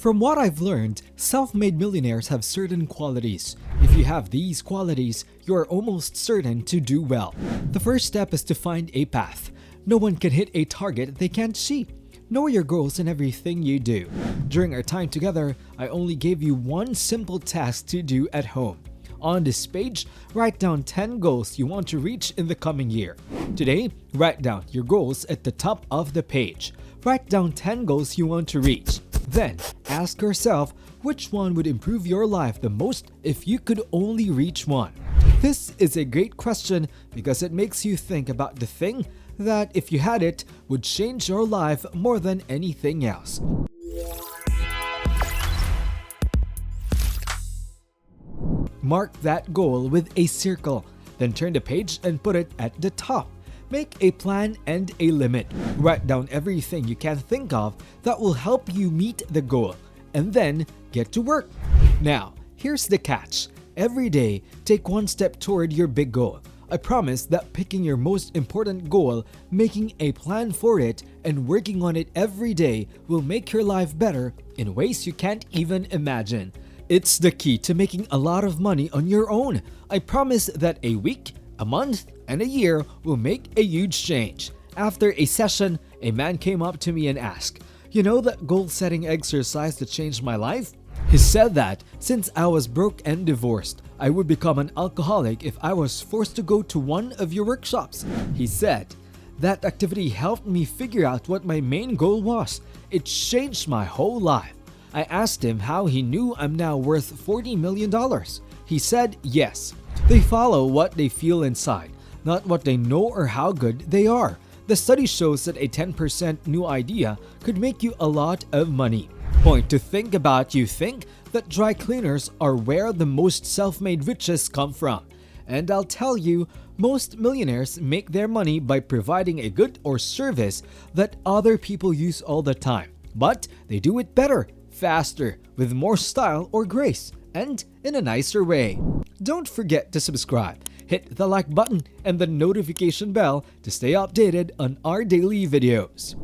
From what I've learned, self-made millionaires have certain qualities. If you have these qualities, you are almost certain to do well. The first step is to find a path. No one can hit a target they can't see. Know your goals in everything you do. During our time together, I only gave you one simple task to do at home. On this page, write down 10 goals you want to reach in the coming year. Today, write down your goals at the top of the page. Write down 10 goals you want to reach. Then, ask yourself which one would improve your life the most if you could only reach one. This is a great question because it makes you think about the thing that, if you had it, would change your life more than anything else. Mark that goal with a circle, then turn the page and put it at the top. Make a plan and a limit. Write down everything you can think of that will help you meet the goal, and then get to work. Now, here's the catch. Every day, take one step toward your big goal. I promise that picking your most important goal, making a plan for it, and working on it every day will make your life better in ways you can't even imagine. It's the key to making a lot of money on your own. I promise that a week, a month, and a year will make a huge change. After a session, a man came up to me and asked, "You know that goal-setting exercise that changed my life?" He said that since I was broke and divorced, I would become an alcoholic if I was forced to go to one of your workshops. He said, "That activity helped me figure out what my main goal was. It changed my whole life." I asked him how he knew I'm now worth $40 million. He said yes. They follow what they feel inside, not what they know or how good they are. The study shows that a 10% new idea could make you a lot of money. Point to think about: you think that dry cleaners are where the most self-made riches come from. And I'll tell you, most millionaires make their money by providing a good or service that other people use all the time. But they do it better, faster, with more style or grace, and in a nicer way. Don't forget to subscribe, hit the like button and the notification bell to stay updated on our daily videos.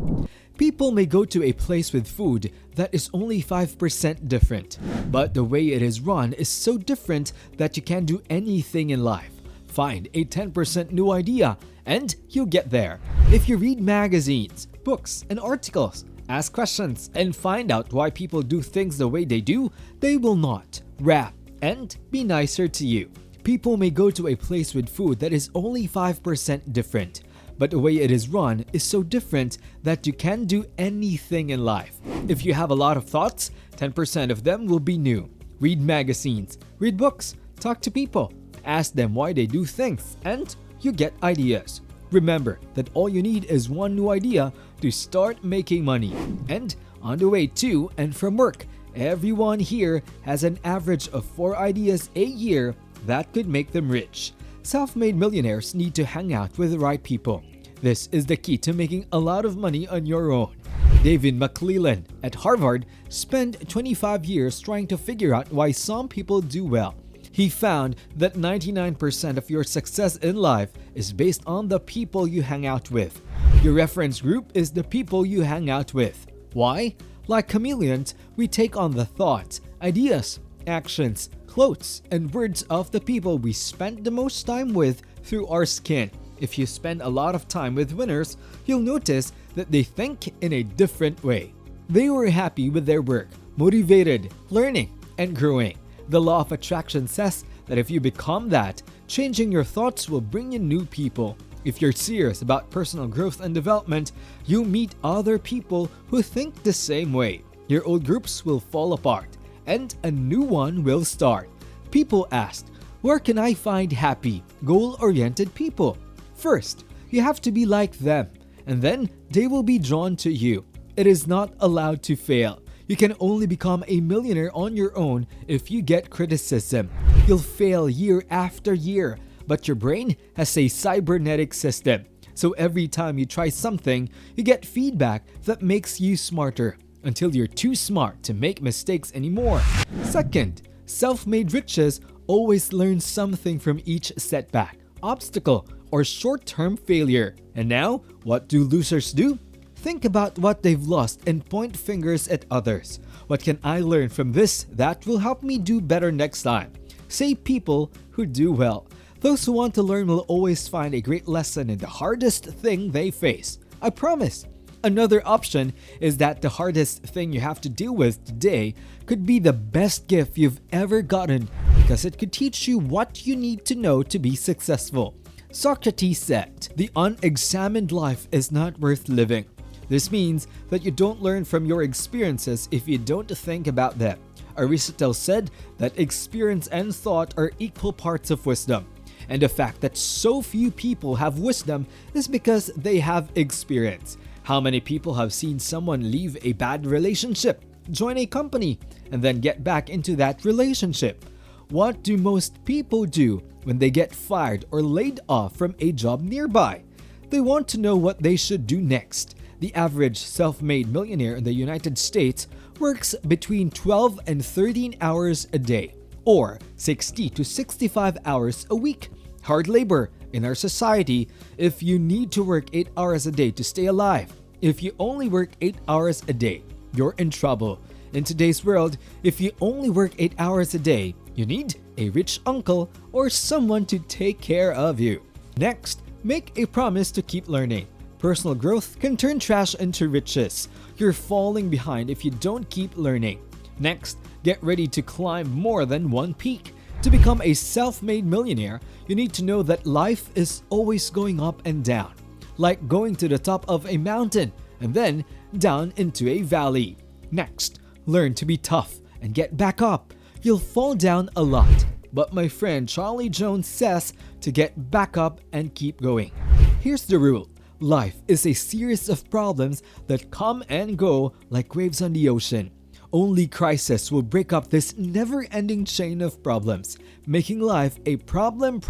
People may go to a place with food that is only 5% different, but the way it is run is so different that you can't do anything in life. Find a 10% new idea and you'll get there. If you read magazines, books, and articles, ask questions, and find out why people do things the way they do, they will not rap and be nicer to you. People may go to a place with food that is only 5% different, but the way it is run is so different that you can't do anything in life. If you have a lot of thoughts, 10% of them will be new. Read magazines, read books, talk to people, ask them why they do things, and you get ideas. Remember that all you need is one new idea to start making money. And on the way to and from work, everyone here has an average of 4 ideas a year that could make them rich. Self-made millionaires need to hang out with the right people. This is the key to making a lot of money on your own. David McClellan at Harvard spent 25 years trying to figure out why some people do well. He found that 99% of your success in life is based on the people you hang out with. Your reference group is the people you hang out with. Why? Like chameleons, we take on the thoughts, ideas, actions, clothes, and words of the people we spend the most time with through our skin. If you spend a lot of time with winners, you'll notice that they think in a different way. They were happy with their work, motivated, learning, and growing. The law of attraction says that if you become that, changing your thoughts will bring you new people. If you're serious about personal growth and development, you'll meet other people who think the same way. Your old groups will fall apart, and a new one will start. People asked, "Where can I find happy, goal-oriented people?" First, you have to be like them, and then they will be drawn to you. It is not allowed to fail. You can only become a millionaire on your own if you get criticism. You'll fail year after year, but your brain has a cybernetic system. So every time you try something, you get feedback that makes you smarter until you're too smart to make mistakes anymore. Second, self-made riches always learn something from each setback, obstacle, or short-term failure. And now, what do losers do? Think about what they've lost and point fingers at others. What can I learn from this that will help me do better next time? Say people who do well. Those who want to learn will always find a great lesson in the hardest thing they face. I promise. Another option is that the hardest thing you have to deal with today could be the best gift you've ever gotten because it could teach you what you need to know to be successful. Socrates said, "The unexamined life is not worth living." This means that you don't learn from your experiences if you don't think about them. Aristotle said that experience and thought are equal parts of wisdom. And the fact that so few people have wisdom is because they have experience. How many people have seen someone leave a bad relationship, join a company, and then get back into that relationship? What do most people do when they get fired or laid off from a job nearby? They want to know what they should do next. The average self-made millionaire in the United States works between 12 and 13 hours a day, or 60 to 65 hours a week. Hard labor in our society. If you need to work 8 hours a day to stay alive, if you only work 8 hours a day, you're in trouble. In today's world, if you only work 8 hours a day, you need a rich uncle or someone to take care of you. Next, make a promise to keep learning. Personal growth can turn trash into riches. You're falling behind if you don't keep learning. Next, get ready to climb more than one peak. To become a self-made millionaire, you need to know that life is always going up and down, like going to the top of a mountain and then down into a valley. Next, learn to be tough and get back up. You'll fall down a lot, but my friend Charlie Jones says to get back up and keep going. Here's the rule. Life is a series of problems that come and go like waves on the ocean. Only crisis will break up this never-ending chain of problems, making life a problem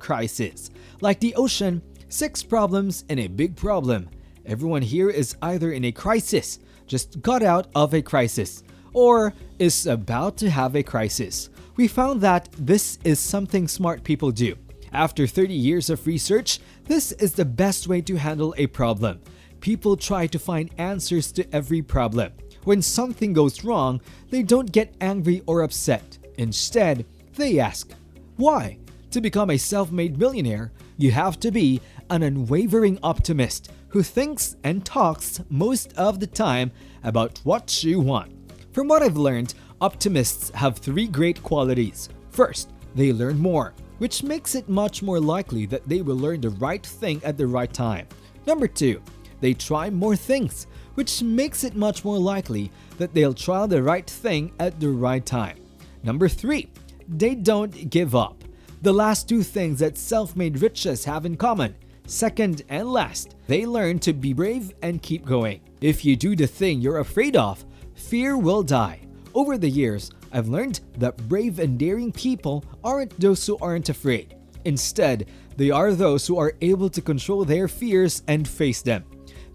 crisis. Like the ocean, 6 problems and a big problem. Everyone here is either in a crisis, just got out of a crisis, or is about to have a crisis. We found that this is something smart people do. After 30 years of research, this is the best way to handle a problem. People try to find answers to every problem. When something goes wrong, they don't get angry or upset. Instead, they ask, why? To become a self-made millionaire, you have to be an unwavering optimist who thinks and talks most of the time about what you want. From what I've learned, optimists have 3 great qualities. First, they learn more, which makes it much more likely that they will learn the right thing at the right time. Number 2, they try more things, which makes it much more likely that they'll try the right thing at the right time. Number 3, they don't give up. The last 2 things that self-made riches have in common. Second and last, they learn to be brave and keep going. If you do the thing you're afraid of, fear will die. Over the years, I've learned that brave and daring people aren't those who aren't afraid. Instead, they are those who are able to control their fears and face them.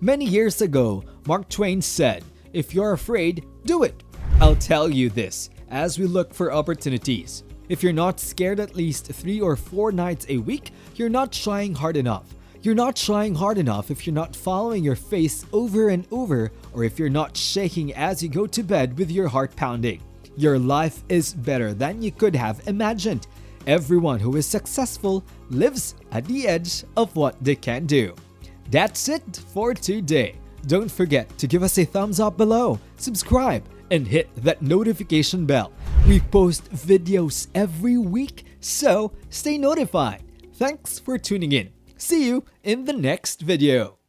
Many years ago, Mark Twain said, "If you're afraid, do it." I'll tell you this as we look for opportunities. If you're not scared at least 3 or 4 nights a week, you're not trying hard enough. You're not trying hard enough if you're not following your face over and over, or if you're not shaking as you go to bed with your heart pounding. Your life is better than you could have imagined. Everyone who is successful lives at the edge of what they can do. That's it for today. Don't forget to give us a thumbs up below, subscribe, and hit that notification bell. We post videos every week, so stay notified. Thanks for tuning in. See you in the next video.